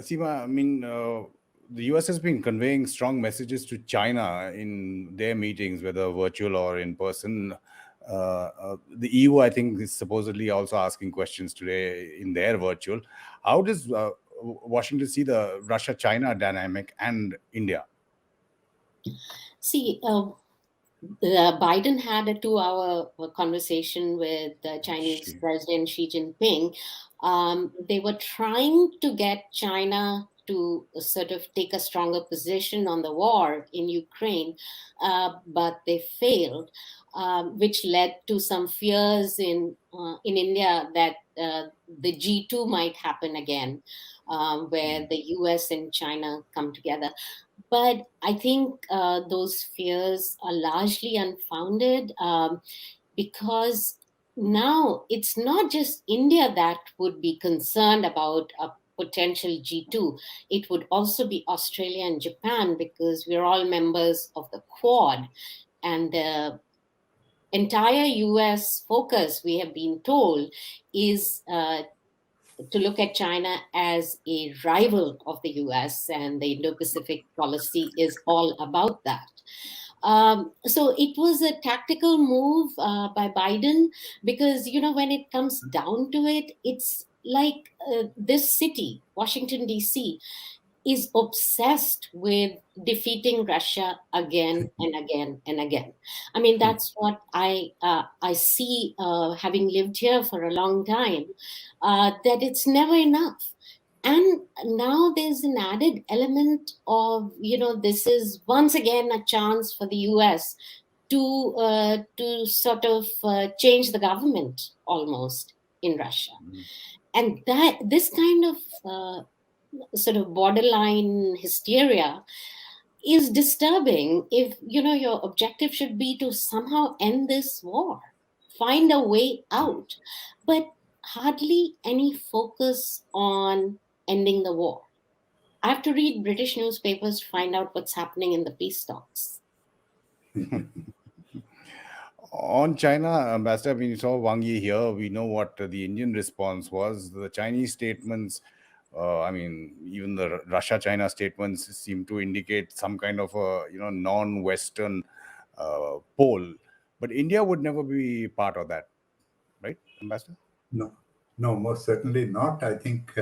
Seema, I mean, the US has been conveying strong messages to China in their meetings, whether virtual or in person. The EU, I think, is supposedly also asking questions today in their virtual. How does Washington see the Russia-China dynamic and India? See, Biden had a 2-hour conversation with Chinese President Xi Jinping. They were trying to get China to sort of take a stronger position on the war in Ukraine, but they failed, which led to some fears in India that the G2 might happen again, where the US and China come together. But I think those fears are largely unfounded, because now it's not just India that would be concerned about a potential G2. It would also be Australia and Japan, because we're all members of the Quad. And the entire US focus, we have been told, is to look at China as a rival of the US, and the Indo-Pacific policy is all about that. So it was a tactical move by Biden, because, when it comes down to it, it's like this city, Washington, D.C., is obsessed with defeating Russia again and again and again. I mean, that's what I see, having lived here for a long time, that it's never enough. And now there's an added element of, this is once again a chance for the US to sort of change the government almost in Russia. And that this kind of sort of borderline hysteria is disturbing if, your objective should be to somehow end this war, find a way out, but hardly any focus on ending the war. I have to read British newspapers to find out what's happening in the peace talks. On China, Ambassador, when you saw Wang Yi here, we know what the Indian response was. The Chinese statements, even the Russia-China statements seem to indicate some kind of a, non-Western pole. But India would never be part of that, right, Ambassador? No, most certainly not. I think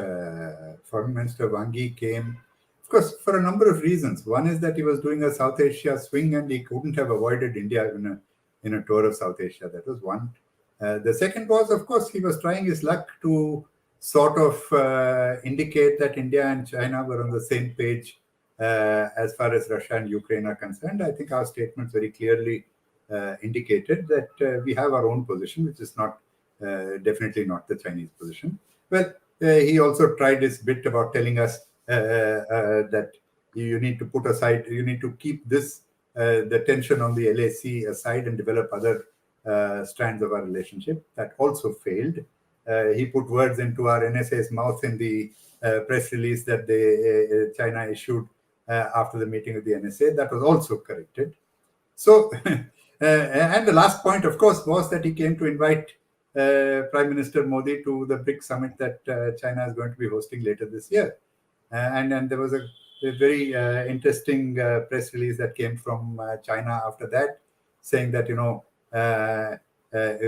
Foreign Minister Wang Yi came, of course, for a number of reasons. One is that he was doing a South Asia swing, and he couldn't have avoided India in a tour of South Asia. That was one. The second was, of course, he was trying his luck to sort of indicate that India and China were on the same page as far as Russia and Ukraine are concerned. I think our statements very clearly indicated that we have our own position, which is not definitely not the Chinese position. Well, he also tried his bit about telling us that you need to put aside, you need to keep this, the tension on the LAC aside and develop other strands of our relationship. That also failed. He put words into our NSA's mouth in the press release that China issued after the meeting with the NSA. That was also corrected. So, and the last point, of course, was that he came to invite Prime Minister Modi to the BRICS Summit that China is going to be hosting later this year. And there was a very interesting press release that came from China after that, saying that,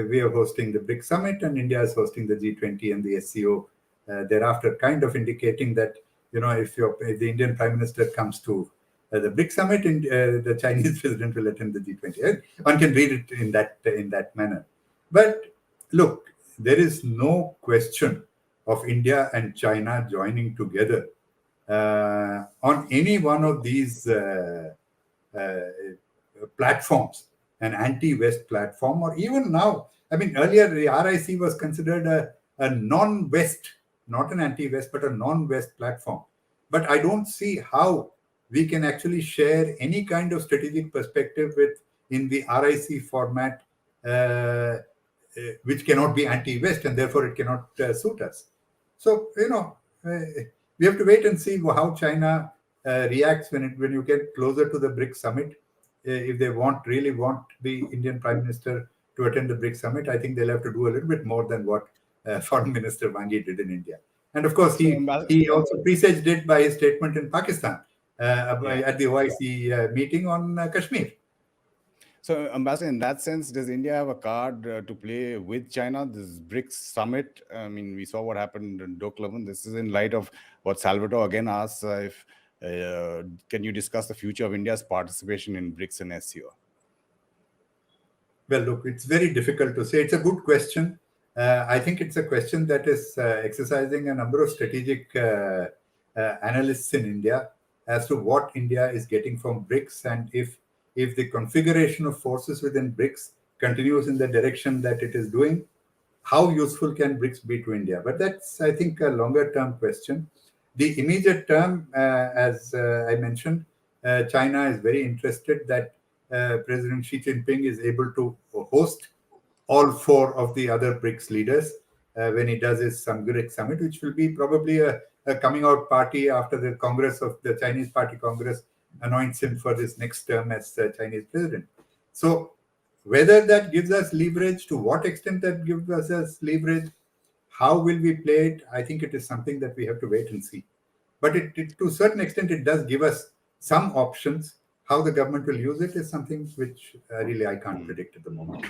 we are hosting the BRICS Summit and India is hosting the G20 and the SCO thereafter, kind of indicating that, if the Indian Prime Minister comes to the BRICS Summit, and the Chinese president will attend the G20. One can read it in that manner. But look, there is no question of India and China joining together on any one of these platforms, an anti-West platform, or even now. I mean, earlier the RIC was considered a non-West, not an anti-West, but a non-West platform. But I don't see how we can actually share any kind of strategic perspective in the RIC format, which cannot be anti-West, and therefore it cannot suit us. So, we have to wait and see how China reacts when you get closer to the BRICS Summit. If they really want the Indian Prime Minister to attend the BRICS Summit, I think they'll have to do a little bit more than what Foreign Minister Wang Yi did in India. And of course, he also presaged it by his statement in Pakistan at the OIC meeting on Kashmir. So, Ambassador, in that sense, does India have a card to play with China? This BRICS Summit, I mean, we saw what happened in Dokulavan. This is in light of what Salvatore again asks, if can you discuss the future of India's participation in BRICS and SCO? Well, look, it's very difficult to say. It's a good question. I think it's a question that is exercising a number of strategic analysts in India as to what India is getting from BRICS, and if the configuration of forces within BRICS continues in the direction that it is doing, how useful can BRICS be to India? But that's, I think, a longer-term question. The immediate term, as I mentioned, China is very interested that President Xi Jinping is able to host all four of the other BRICS leaders when he does his BRICS Summit, which will be probably a coming out party after the Congress of the Chinese Party Congress anoints him for this next term as Chinese president. So whether that gives us leverage, to what extent that gives us leverage, how will we play it, I think it is something that we have to wait and see. But to a certain extent, it does give us some options. How the government will use it is something which really I can't predict at the moment.